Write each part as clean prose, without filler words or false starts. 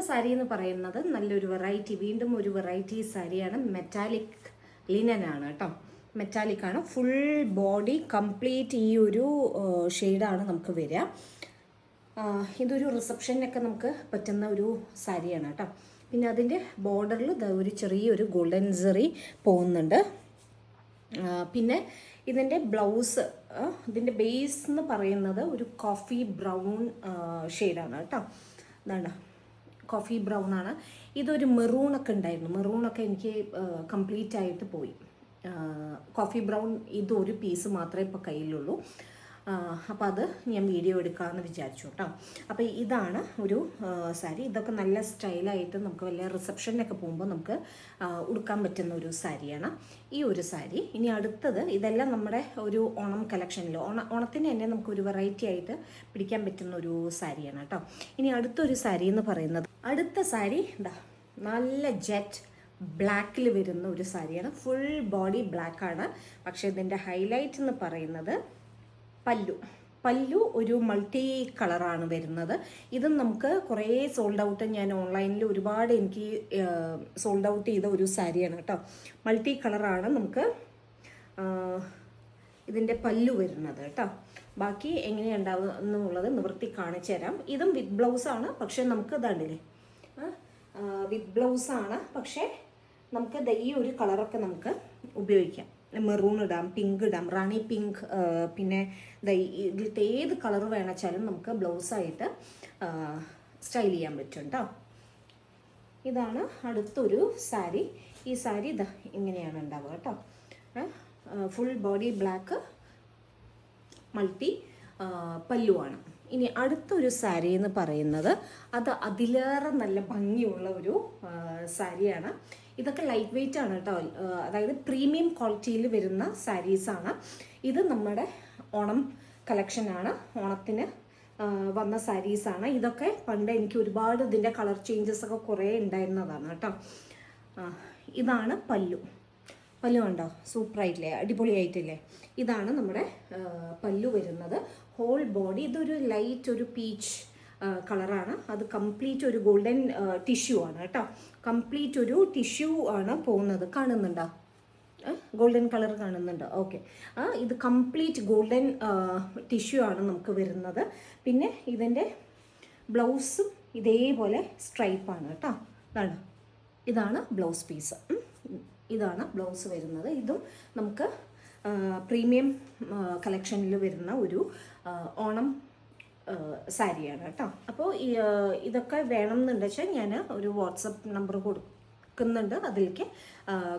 സാരി എന്ന് പറയുന്നത് നല്ലൊരു വെറൈറ്റി, വീണ്ടും ഒരു വെറൈറ്റി സാരിയാണ്. മെറ്റാലിക് ലിനൻ ആണ് കേട്ടോ. മെറ്റാലിക് ആണ്. ഫുൾ ബോഡി കംപ്ലീറ്റ് ഈ ഒരു ഷെയ്ഡാണ് നമുക്ക് വരിക. ഇതൊരു റിസപ്ഷനൊക്കെ നമുക്ക് പറ്റുന്ന ഒരു സാരിയാണ് കേട്ടോ. പിന്നെ അതിൻ്റെ ബോർഡറിൽ ഒരു ചെറിയൊരു ഗോൾഡൻ സെറി പോകുന്നുണ്ട്. പിന്നെ ഇതിൻ്റെ ബ്ലൗസ്, ഇതിൻ്റെ ബേസ് എന്ന് പറയുന്നത് ഒരു കോഫി ബ്രൗൺ ഷെയ്ഡാണ് കേട്ടോ. എന്താണ് കോഫി ബ്രൗൺ ആണ്. ഇതൊരു മെറൂണൊക്കെ ഉണ്ടായിരുന്നു. മെറൂണൊക്കെ എനിക്ക് കംപ്ലീറ്റ് ആയിട്ട് പോയി. കോഫി ബ്രൗൺ ഇതൊരു പീസ് മാത്രമേ ഇപ്പോൾ കയ്യിലുള്ളൂ. അപ്പോൾ അത് ഞാൻ വീഡിയോ എടുക്കാമെന്ന് വിചാരിച്ചു കേട്ടോ. അപ്പോൾ ഇതാണ് ഒരു സാരി. ഇതൊക്കെ നല്ല സ്റ്റൈലായിട്ട് നമുക്ക് വല്ല റിസപ്ഷനൊക്കെ പോകുമ്പോൾ നമുക്ക് ഉടുക്കാൻ പറ്റുന്ന ഒരു സാരിയാണ് ഈ ഒരു സാരി. ഇനി അടുത്തത്, ഇതെല്ലാം നമ്മുടെ ഒരു ഓണം കളക്ഷനിൽ ഓണത്തിന് തന്നെ നമുക്കൊരു വെറൈറ്റി ആയിട്ട് പിടിക്കാൻ പറ്റുന്ന ഒരു സാരിയാണ് കേട്ടോ. ഇനി അടുത്തൊരു സാരി എന്ന് പറയുന്നത്, അടുത്ത സാരി എന്താ നല്ല ജെറ്റ് ബ്ലാക്കിൽ വരുന്ന ഒരു സാരിയാണ്. ഫുൾ ബോഡി ബ്ലാക്കാണ്. പക്ഷേ ഇതിൻ്റെ ഹൈലൈറ്റ് എന്ന് പറയുന്നത് പല്ലു ഒരു മൾട്ടി കളറാണ് വരുന്നത്. ഇതും നമുക്ക് കുറേ സോൾഡ് ഔട്ട്, ഞാൻ ഓൺലൈനിൽ ഒരുപാട് എനിക്ക് സോൾഡ് ഔട്ട് ചെയ്ത ഒരു സാരിയാണ് കേട്ടോ. മൾട്ടി കളറാണ് നമുക്ക് ഇതിൻ്റെ പല്ലു വരുന്നത് കേട്ടോ. ബാക്കി എങ്ങനെയുണ്ടാവുക എന്നുള്ളത് നിവൃത്തി കാണിച്ചു തരാം. ഇതും വിത്ത് ബ്ലൗസാണ്. പക്ഷേ നമുക്ക് ഇതാണ്ടില്ലേ, വിത്ത് ബ്ലൗസാണ്. പക്ഷേ നമുക്ക് ഈ ഒരു കളറൊക്കെ നമുക്ക് ഉപയോഗിക്കാം. മെറൂൺ ഇടാം, പിങ്ക് ഇടാം, റാണി പിങ്ക്, പിന്നെ ഇതിലത്തെ ഏത് കളർ വേണമെച്ചാലും നമുക്ക് ബ്ലൗസായിട്ട് സ്റ്റൈൽ ചെയ്യാൻ പറ്റും കേട്ടോ. ഇതാണ് അടുത്തൊരു സാരി. ഈ സാരി ഇതാ ഇങ്ങനെയാണ് ഉണ്ടാവുക കേട്ടോ. ഫുൾ ബോഡി ബ്ലാക്ക്, മൾട്ടി പല്ലുവാണ്. ഇനി അടുത്തൊരു സാരി എന്ന് പറയുന്നത് അത് അതിലേറെ നല്ല ഭംഗിയുള്ള ഒരു സാരിയാണ്. ഇതൊക്കെ ലൈറ്റ് വെയിറ്റ് ആണ് കേട്ടോ. അതായത് പ്രീമിയം ക്വാളിറ്റിയിൽ വരുന്ന സാരീസാണ്. ഇത് നമ്മുടെ ഓണം കളക്ഷനാണ്. ഓണത്തിന് വന്ന സാരീസാണ്. ഇതൊക്കെ പണ്ട് എനിക്ക് ഒരുപാട് ഇതിൻ്റെ കളർ ചേഞ്ചസ് ഒക്കെ കുറേ ഉണ്ടായിരുന്നതാണ് കേട്ടോ. ഇതാണ് പല്ലു കണ്ടോ, സൂപ്പറായിട്ടില്ലേ, അടിപൊളിയായിട്ടില്ലേ. ഇതാണ് നമ്മുടെ പല്ലു വരുന്നത്. ഹോൾ ബോഡി ഇതൊരു ലൈറ്റ് ഒരു പീച്ച് കളറാണ്. അത് കംപ്ലീറ്റ് ഒരു ഗോൾഡൻ ടിഷ്യൂ ആണ് കേട്ടോ. കംപ്ലീറ്റ് ഒരു ടിഷ്യൂ ആണ് പോകുന്നത്. കാണുന്നുണ്ടോ? ഗോൾഡൻ കളർ കാണുന്നുണ്ടോ? ഓക്കെ. ഇത് കംപ്ലീറ്റ് ഗോൾഡൻ ടിഷ്യൂ ആണ് നമുക്ക് വരുന്നത്. പിന്നെ ഇതിൻ്റെ ബ്ലൗസും ഇതേപോലെ സ്ട്രൈപ്പാണ് കേട്ടോ. ഇതാണ് ബ്ലൗസ് പീസ്. ഇതാണ് ബ്ലൗസ് വരുന്നത്. ഇതും നമുക്ക് പ്രീമിയം കളക്ഷനിൽ വരുന്ന ഒരു ഓണം സാരിയാണ് കേട്ടോ. അപ്പോൾ ഇതൊക്കെ വേണം എന്നുണ്ടെന്ന് വെച്ചാൽ ഞാൻ ഒരു വാട്സപ്പ് നമ്പർ കൊടുക്കുന്നുണ്ട്, അതിലേക്ക്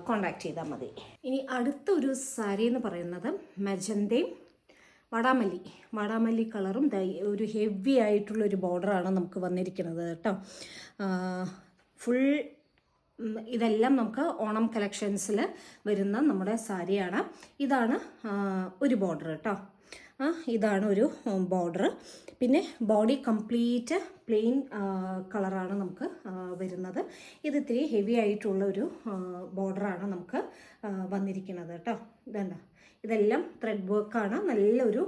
കോണ്ടാക്ട് ചെയ്താൽ മതി. ഇനി അടുത്തൊരു സാരി എന്ന് പറയുന്നത് മജന്തയും വാടാമല്ലി കളറും ഒരു ഹെവി ആയിട്ടുള്ളൊരു ബോർഡറാണ് നമുക്ക് വന്നിരിക്കുന്നത് കേട്ടോ. ഫുൾ ഇതെല്ലാം നമുക്ക് ഓണം കളക്ഷൻസിൽ വരുന്ന നമ്മുടെ സാരിയാണ്. ഇതാണ് ഒരു ബോർഡർ കേട്ടോ. ഇതാണ് ഒരു ബോർഡർ. പിന്നെ ബോഡി കംപ്ലീറ്റ് പ്ലെയിൻ കളറാണ് നമുക്ക് വരുന്നത്. ഇത് ഇത്തിരി ഹെവി ആയിട്ടുള്ള ഒരു ബോർഡറാണ് നമുക്ക് വന്നിരിക്കുന്നത് കേട്ടോ. ഇതെല്ലാം ത്രെഡ് വർക്കാണ്. നല്ലൊരു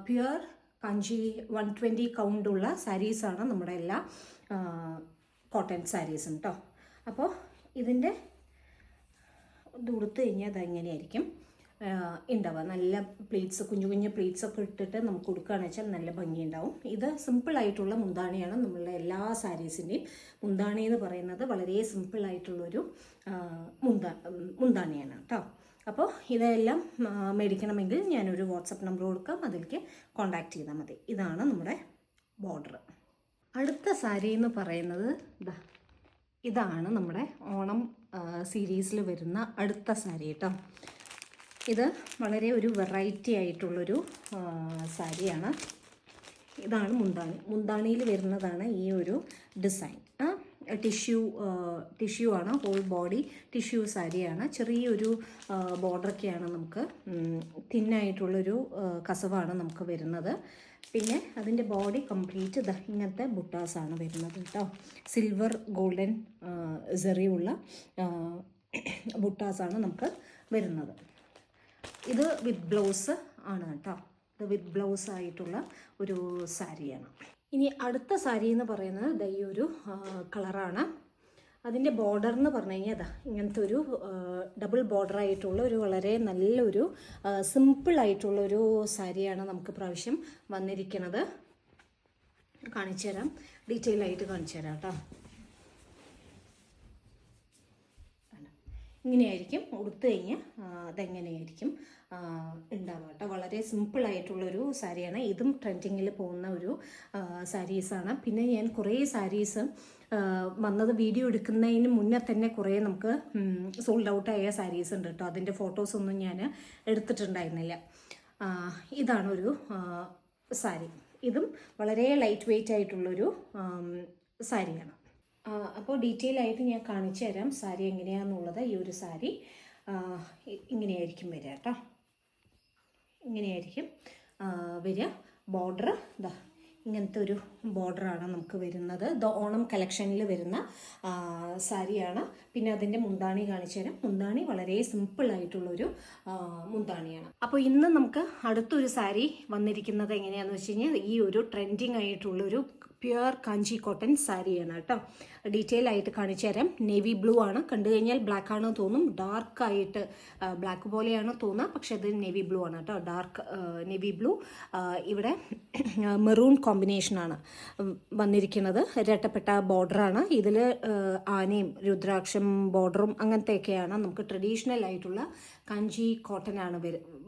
പ്യുവർ കാഞ്ചി 120 കൗണ്ടുള്ള സാരീസാണ് നമ്മുടെ എല്ലാ കോട്ടൺ സാരീസും കേട്ടോ. അപ്പോൾ ഇതിൻ്റെ ഇത് ഉടുത്ത് കഴിഞ്ഞാൽ അതെങ്ങനെയായിരിക്കും ഉണ്ടാവുക. നല്ല പ്ലേറ്റ്സ്, കുഞ്ഞു പ്ലേറ്റ്സൊക്കെ ഇട്ടിട്ട് നമുക്ക് കൊടുക്കുകയാണെന്ന് വെച്ചാൽ നല്ല ഭംഗിയുണ്ടാവും. ഇത് സിമ്പിളായിട്ടുള്ള മുന്താണിയാണ്. നമ്മളുടെ എല്ലാ സാരീസിൻ്റെയും മുന്താണി എന്ന് പറയുന്നത് വളരെ സിമ്പിളായിട്ടുള്ളൊരു മുന്താണിയാണ് കേട്ടോ. അപ്പോൾ ഇതെല്ലാം മേടിക്കണമെങ്കിൽ ഞാനൊരു വാട്സപ്പ് നമ്പർ കൊടുക്കാം, അതിലേക്ക് കോണ്ടാക്ട് ചെയ്താൽ മതി. ഇതാണ് നമ്മുടെ ബോർഡർ. അടുത്ത സാരി എന്ന് പറയുന്നത് ഇതാണ് നമ്മുടെ ഓണം സീരീസിൽ വരുന്ന അടുത്ത സാരി കേട്ടോ. ഇത് വളരെ ഒരു വെറൈറ്റി ആയിട്ടുള്ളൊരു സാരിയാണ്. ഇതാണ് മുന്താണിയിൽ വരുന്നതാണ് ഈ ഒരു ഡിസൈൻ. ടിഷ്യൂ ആണ്, ഹോൾ ബോഡി ടിഷ്യൂ സാരിയാണ്. ചെറിയൊരു ബോർഡറൊക്കെയാണ് നമുക്ക്, തിന്നായിട്ടുള്ളൊരു കസവാണ് നമുക്ക് വരുന്നത്. പിന്നെ അതിൻ്റെ ബോഡി കംപ്ലീറ്റ് ഇങ്ങനത്തെ ബുട്ടാസാണ് വരുന്നത് കേട്ടോ. സിൽവർ ഗോൾഡൻ സെറിയുള്ള ബുട്ടാസാണ് നമുക്ക് വരുന്നത്. ഇത് വിത്ത് ബ്ലൗസ് ആണ് കേട്ടോ. ഇത് വിത്ത് ബ്ലൗസ് ആയിട്ടുള്ള ഒരു സാരിയാണ്. ഇനി അടുത്ത സാരി എന്ന് പറയുന്നത് ദാ ഈ ഒരു കളറാണ്. അതിൻ്റെ ബോർഡർ എന്ന് പറഞ്ഞു കഴിഞ്ഞാൽ അതാ ഇങ്ങനത്തെ ഒരു ഡബിൾ ബോർഡർ ആയിട്ടുള്ള ഒരു വളരെ നല്ലൊരു സിമ്പിളായിട്ടുള്ളൊരു സാരിയാണ് നമുക്ക് പ്രാവശ്യം വന്നിരിക്കുന്നത്. കാണിച്ചു തരാം, ഡീറ്റെയിൽ ആയിട്ട് കാണിച്ചു തരാം കേട്ടോ. ഇങ്ങനെയായിരിക്കും ഉടുത്തു കഴിഞ്ഞാൽ അതെങ്ങനെയായിരിക്കും ഉണ്ടാവുക കേട്ടോ. വളരെ സിമ്പിളായിട്ടുള്ളൊരു സാരിയാണ്. ഇതും ട്രെൻഡിങ്ങിൽ പോകുന്ന ഒരു സാരീസാണ്. പിന്നെ ഞാൻ കുറേ സാരീസ് വന്നത് വീഡിയോ എടുക്കുന്നതിന് മുന്നേ തന്നെ കുറേ നമുക്ക് സോൾഡ് ഔട്ടായ സാരീസ് ഉണ്ട് കേട്ടോ. അതിൻ്റെ ഫോട്ടോസൊന്നും ഞാൻ എടുത്തിട്ടുണ്ടായിരുന്നില്ല. ഇതാണൊരു സാരി. ഇതും വളരെ ലൈറ്റ് വെയ്റ്റ് ആയിട്ടുള്ളൊരു സാരിയാണ്. അപ്പോൾ ഡീറ്റെയിൽ ആയിട്ട് ഞാൻ കാണിച്ചു തരാം സാരി എങ്ങനെയാണെന്നുള്ളത്. ഈ ഒരു സാരി ഇങ്ങനെയായിരിക്കും വരിക കേട്ടോ. ഇങ്ങനെയായിരിക്കും വരിക. ബോർഡർ ഇതാ ഇങ്ങനത്തെ ഒരു ബോർഡറാണ് നമുക്ക് വരുന്നത്. ഇത് ഓണം കളക്ഷനിൽ വരുന്ന സാരിയാണ്. പിന്നെ അതിൻ്റെ മുന്താണി കാണിച്ചു തരാം. മുന്താണി വളരെ സിമ്പിളായിട്ടുള്ളൊരു മുന്താണിയാണ്. അപ്പോൾ ഇന്ന് നമുക്ക് അടുത്തൊരു സാരി വന്നിരിക്കുന്നത് എങ്ങനെയാണെന്ന് വെച്ച് കഴിഞ്ഞാൽ ഈ ഒരു ട്രെൻഡിങ് ആയിട്ടുള്ളൊരു പ്യുവർ കാഞ്ചി കോട്ടൺ സാരിയാണ് കേട്ടോ. ഡീറ്റെയിൽ ആയിട്ട് കാണിച്ചു തരാം. നേവി ബ്ലൂ ആണ്. കണ്ടു കഴിഞ്ഞാൽ ബ്ലാക്ക് ആണെന്ന് തോന്നും. ഡാർക്കായിട്ട് ബ്ലാക്ക് പോലെയാണ് തോന്നുക, പക്ഷെ അത് നേവി ബ്ലൂ ആണ് കേട്ടോ. Dark navy blue. ഇവിടെ മെറൂൺ കോമ്പിനേഷനാണ് വന്നിരിക്കുന്നത്. ഇരട്ടപ്പെട്ട ബോർഡറാണ്. ഇതിൽ ആനയും രുദ്രാക്ഷം ബോർഡറും അങ്ങനത്തെയൊക്കെയാണ്. നമുക്ക് ട്രഡീഷണൽ ആയിട്ടുള്ള കാഞ്ചി കോട്ടൺ ആണ്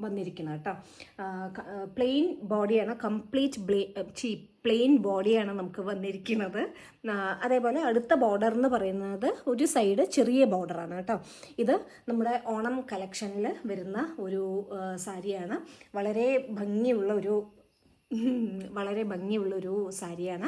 വന്നിരിക്കുന്നത് കേട്ടോ. പ്ലെയിൻ ബോഡിയാണ്. കംപ്ലീറ്റ് പ്ലെയിൻ ബോഡിയാണ് നമുക്ക് വന്നിരിക്കുന്നത്. അതേപോലെ അടുത്ത ബോർഡർ എന്ന് പറയുന്നത് ഒരു സൈഡ് ചെറിയ ബോർഡറാണ് കേട്ടോ. ഇത് നമ്മുടെ ഓണം കളക്ഷനിൽ വരുന്ന ഒരു സാരിയാണ്. വളരെ ഭംഗിയുള്ളൊരു സാരിയാണ്.